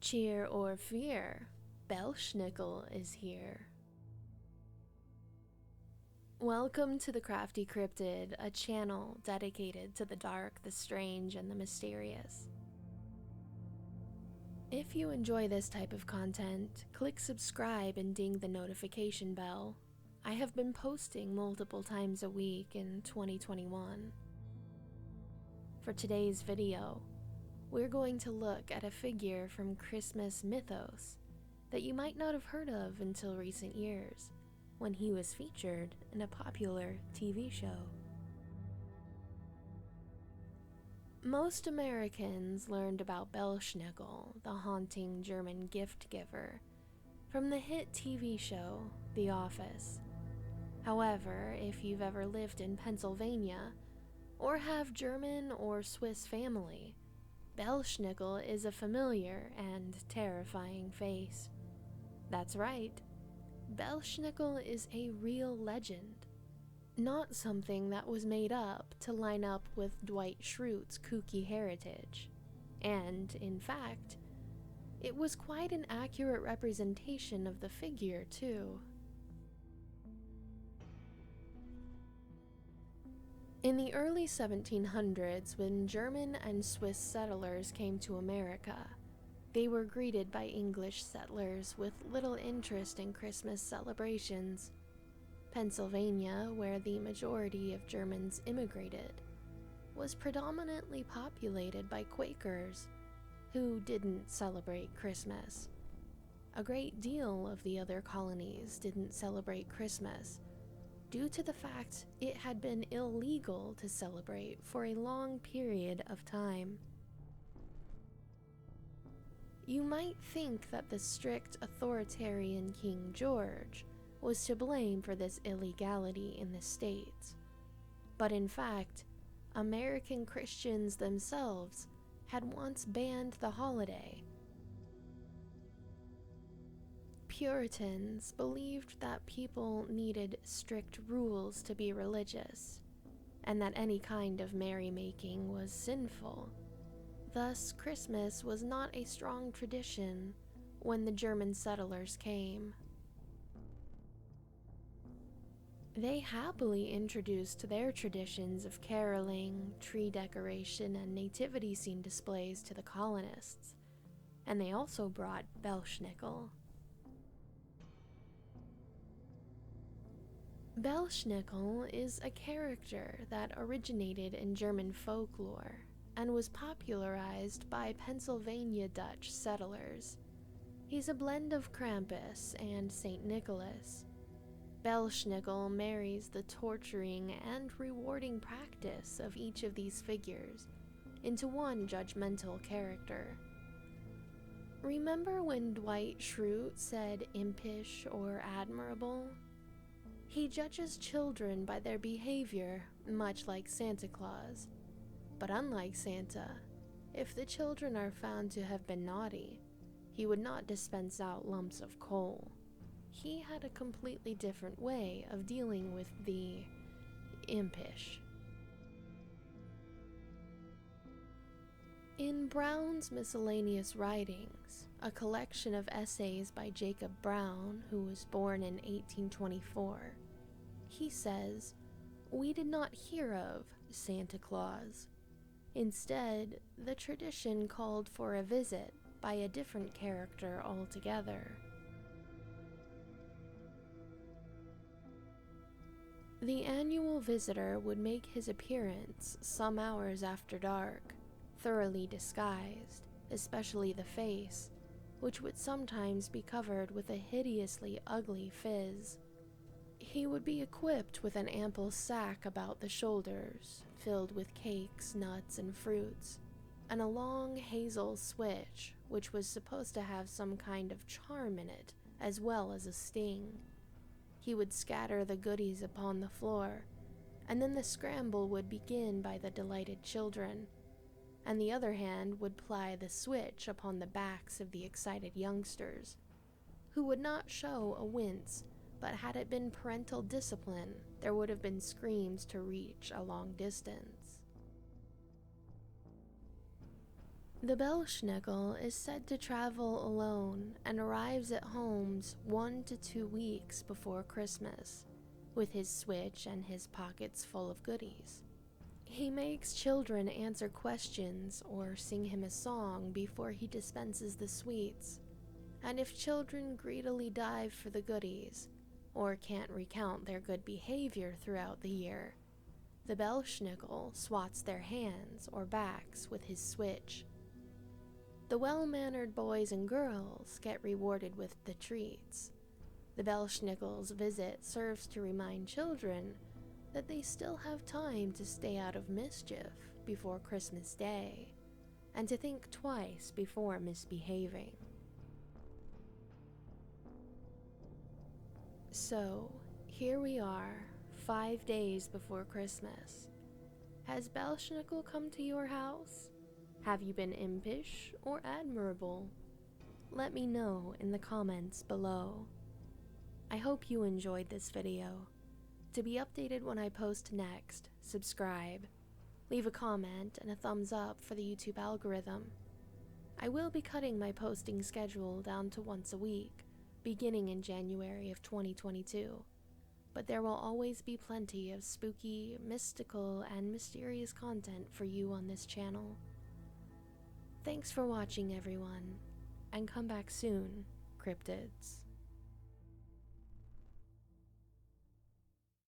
Cheer or fear, Belsnickel is here. Welcome to the Crafty Cryptid, a channel dedicated to the dark, the strange, and the mysterious. If you enjoy this type of content, click subscribe and ding the notification bell. I have been posting multiple times a week in 2021. For today's video, we're going to look at a figure from Christmas mythos that you might not have heard of until recent years, when he was featured in a popular TV show. Most Americans learned about Belsnickel, the haunting German gift giver, from the hit TV show The Office. However, if you've ever lived in Pennsylvania, or have German or Swiss family, Belsnickel is a familiar and terrifying face. That's right, Belsnickel is a real legend, not something that was made up to line up with Dwight Schrute's kooky heritage. And, in fact, it was quite an accurate representation of the figure, too. In the early 1700s, when German and Swiss settlers came to America, they were greeted by English settlers with little interest in Christmas celebrations. Pennsylvania, where the majority of Germans immigrated, was predominantly populated by Quakers, who didn't celebrate Christmas. A great deal of the other colonies didn't celebrate Christmas, due to the fact it had been illegal to celebrate for a long period of time. You might think that the strict authoritarian King George was to blame for this illegality in the States, but in fact, American Christians themselves had once banned the holiday. Puritans believed that people needed strict rules to be religious, and that any kind of merrymaking was sinful. Thus, Christmas was not a strong tradition when the German settlers came. They happily introduced their traditions of caroling, tree decoration, and nativity scene displays to the colonists, and they also brought Belsnickel. Belsnickel is a character that originated in German folklore and was popularized by Pennsylvania Dutch settlers. He's a blend of Krampus and St. Nicholas. Belsnickel marries the torturing and rewarding practice of each of these figures into one judgmental character. Remember when Dwight Schrute said impish or admirable? He judges children by their behavior, much like Santa Claus. But unlike Santa, if the children are found to have been naughty, he would not dispense out lumps of coal. He had a completely different way of dealing with the impish. In Brown's Miscellaneous Writings, a collection of essays by Jacob Brown, who was born in 1824, he says, "We did not hear of Santa Claus. Instead, the tradition called for a visit by a different character altogether." The annual visitor would make his appearance some hours after dark, thoroughly disguised, especially the face, which would sometimes be covered with a hideously ugly fizz. He would be equipped with an ample sack about the shoulders, filled with cakes, nuts, and fruits, and a long hazel switch, which was supposed to have some kind of charm in it, as well as a sting. He would scatter the goodies upon the floor, and then the scramble would begin by the delighted children, and the other hand would ply the switch upon the backs of the excited youngsters, who would not show a wince, but had it been parental discipline, there would have been screams to reach a long distance. The Belsnickel is said to travel alone and arrives at homes 1 to 2 weeks before Christmas, with his switch and his pockets full of goodies. He makes children answer questions or sing him a song before he dispenses the sweets, and if children greedily dive for the goodies, or can't recount their good behavior throughout the year, the Belsnickel swats their hands or backs with his switch. The well-mannered boys and girls get rewarded with the treats. The Belsnickel's visit serves to remind children that they still have time to stay out of mischief before Christmas Day, and to think twice before misbehaving. So, here we are, 5 days before Christmas. Has Belsnickel come to your house? Have you been impish or admirable? Let me know in the comments below. I hope you enjoyed this video. To be updated when I post next, subscribe. Leave a comment and a thumbs up for the YouTube algorithm. I will be cutting my posting schedule down to once a week, beginning in January of 2022, but there will always be plenty of spooky, mystical, and mysterious content for you on this channel. Thanks for watching, everyone, and come back soon, Cryptids.